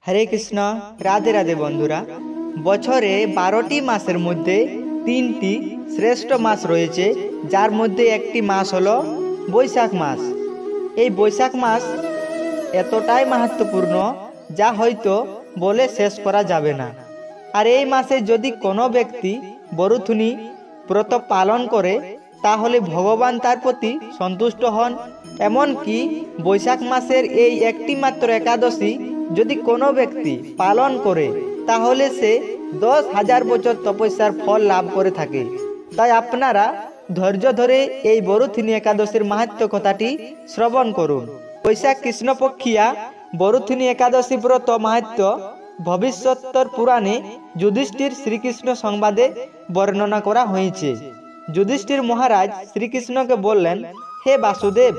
হরে কৃষ্ণ। রাধে রাধে বন্ধুরা। বছরে 12টি মাসের মধ্যে 3টি শ্রেষ্ঠ মাস রয়েছে, যার মধ্যে একটি মাস হলো বৈশাখ মাস। এই বৈশাখ মাস এতটাই মাহাত্ম্যপূর্ণ যা হয়তো বলে শেষ করা যাবে না। আর এই মাসে যদি কোনো ব্যক্তি বরুথুনি ব্রত পালন করে তাহলে ভগবান তার প্রতি সন্তুষ্ট হন। এমনকি বৈশাখ মাসের এই একটি মাত্র একাদশী যদি কোনো ব্যক্তি পালন করে তাহলে সে 10,000 বছর তপস্যার ফল লাভ করে থাকে। তাই আপনারা ধৈর্য ধরে এই বরুথিনী একাদশীর মাহাত্ম্য কথাটি শ্রবণ করুন। বৈশাখ কৃষ্ণপক্ষিয়া বরুথিনী একাদশী ব্রত মাহাত্ম্য ভবিষ্যত্তর পুরাণে যুধিষ্ঠির শ্রীকৃষ্ণ সংবাদে বর্ণনা করা হয়েছে। যুধিষ্ঠির মহারাজ শ্রীকৃষ্ণকে বললেন, হে বাসুদেব,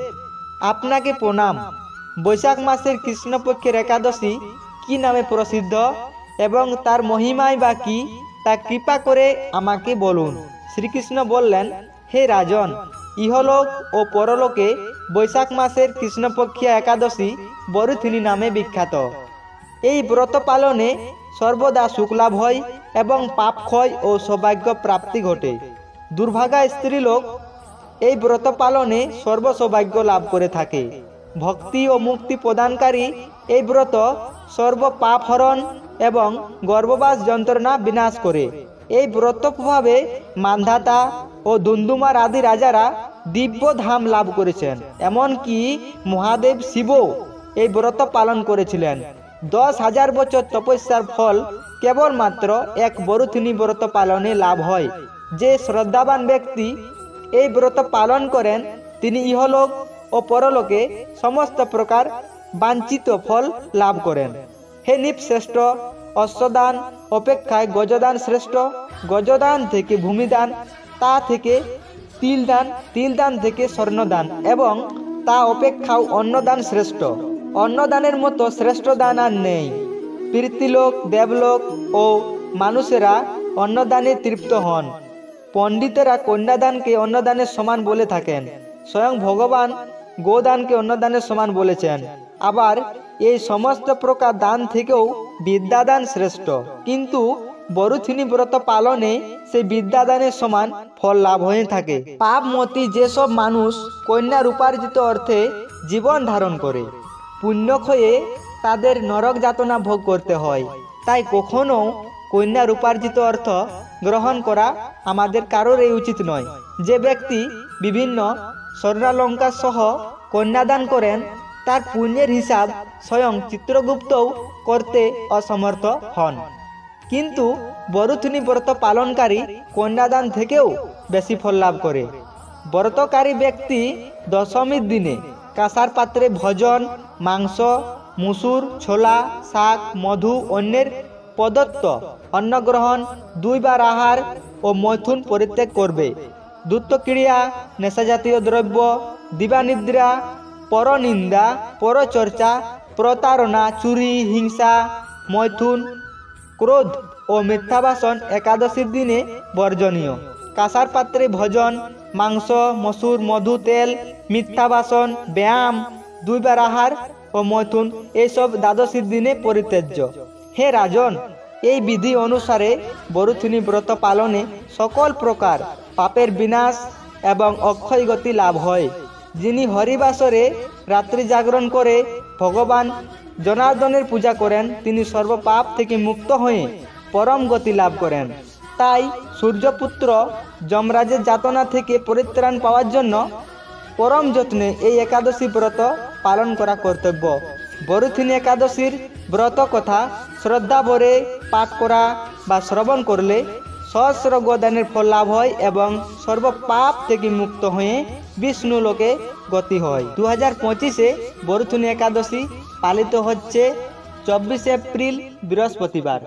আপনাকে প্রণাম। বৈশাখ মাসের কৃষ্ণপক্ষের একাদশী কি নামে প্রসিদ্ধ এবং তার মহিমাই বা কি, তা কৃপা করে আমাকে বলুন। শ্রীকৃষ্ণ বললেন, হে রাজন, ইহলোক ও পরলোকে বৈশাখ মাসের কৃষ্ণপক্ষিয়া একাদশী বরুথিনী নামে বিখ্যাত। এই ব্রত পালনে সর্বদা সুখলাভ হয় এবং পাপ ক্ষয় ও সৌভাগ্য প্রাপ্তি ঘটে। দুর্ভাগা স্ত্রীলোক এই ব্রত পালনে সর্বসৌভাগ্য লাভ করে থাকে। ভক্তি ও মুক্তি প্রদানকারী এই ব্রত সর্ব পাপ হরণ এবং গর্ভবাস যন্ত্রণা বিনাশ করে। এই ব্রত প্রভাবে মান্ধাতা ও দুন্দুমার আদি রাজারা দিব্য ধাম লাভ করেছেন। এমনকি মহাদেব শিবও এই ব্রত পালন করেছিলেন। 10,000 বছর তপস্যার ফল কেবলমাত্র এক বরুথিনী ব্রত পালনে লাভ হয়। যে শ্রদ্ধাবান ব্যক্তি এই ব্রত পালন করেন তিনি ইহলোক ও পরলোকে সমস্ত প্রকার বাঞ্ছিত ফল লাভ করেন। হে নৃপশ্রেষ্ঠ, অশ্বদান অপেক্ষায় গজদান শ্রেষ্ঠ। গজদান থেকে ভূমিদান, তা থেকে তিলদান, তিলদান থেকে স্বর্ণদান এবং তা অপেক্ষাও অন্নদান শ্রেষ্ঠ। অন্নদানের মতো শ্রেষ্ঠ দান আর নেই। পৃথিলোক, দেবলোক ও মানুষেরা অন্নদানে তৃপ্ত হন। পণ্ডিতেরা কন্যাদানকে অন্নদানের সমান বলে থাকেন। স্বয়ং ভগবান গোদানকে অন্নদানের সমান বলেছেন। আবার এই সমস্ত প্রকার দান থেকেও বিদ্যাদান শ্রেষ্ঠ। কিন্তু বরুথিনী ব্রত পালনে সেই বিদ্যাদানের সমান ফল লাভ হয়ে থাকে। পাপমতি যেসব মানুষ কন্যার উপার্জিত অর্থে জীবন ধারণ করে, পুণ্যক্ষয়ে তাদের নরক যাতনা ভোগ করতে হয়। তাই কখনো কন্যার উপার্জিত অর্থ গ্রহণ করা আমাদের কারোরই উচিত নয়। যে ব্যক্তি বিভিন্ন স্বর্ণালঙ্কার সহ কন্যাদান করেন তার পুণ্যের হিসাব স্বয়ং চিত্রগুপ্তও করতে অসমর্থ হন। কিন্তু বরুথিনী ব্রত পালনকারী কন্যাদান থেকেও বেশি ফল লাভ করে। ব্রতকারী ব্যক্তি দশমীর দিনে কাঁসার পাত্রে ভোজন, মাংস, মুসুর, ছোলা, শাক, মধু, অন্যের প্রদত্ত অন্নগ্রহণ, 2 বার আহার ও মৈথুন পরিত্যাগ করবে। দ্রুতক্রিয়া, নেশাজাতীয় দ্রব্য, দিবানিদ্রা, পরনিন্দা, পরচর্চা, প্রতারণা, চুরি, হিংসা, মৈথুন, ক্রোধ ও মিথ্যাভাষণ একাদশীর দিনে বর্জনীয়। কাঁসার পাত্রে ভোজন, মাংস, মসুর, মধু, তেল, মিথ্যাভাষণ, ব্যায়াম, 2 বার আহার ও মৈথুন এইসব দ্বাদশীর দিনে পরিত্যাজ্য। হে রাজন, এই বিধি অনুসারে বরুথিনী ব্রত পালনে সকল প্রকার পাপের বিনাশ এবং অক্ষয় গতি লাভ হয়। যিনি হরিবাসরে রাত্রি জাগরণ করে ভগবান জনার্দনের পূজা করেন তিনি সর্বপাপ থেকে মুক্ত হয়ে পরম গতি লাভ করেন। তাই সূর্যপুত্র যমরাজের যাতনা থেকে পরিত্রাণ পাওয়ার জন্য পরম যত্নে এই একাদশী ব্রত পালন করা কর্তব্য। বরুথিনী একাদশীর ব্রত কথা শ্রদ্ধা ভরে পাঠ করা বা শ্রবণ করলে সহস্র গোদানের ফল লাভ হয় এবং সর্বপাপ থেকে মুক্ত হয়ে বিষ্ণু লোকে গতি হয়। 2025-এ বরুথিনী একাদশী পালিত হচ্ছে 24 এপ্রিল বৃহস্পতিবার।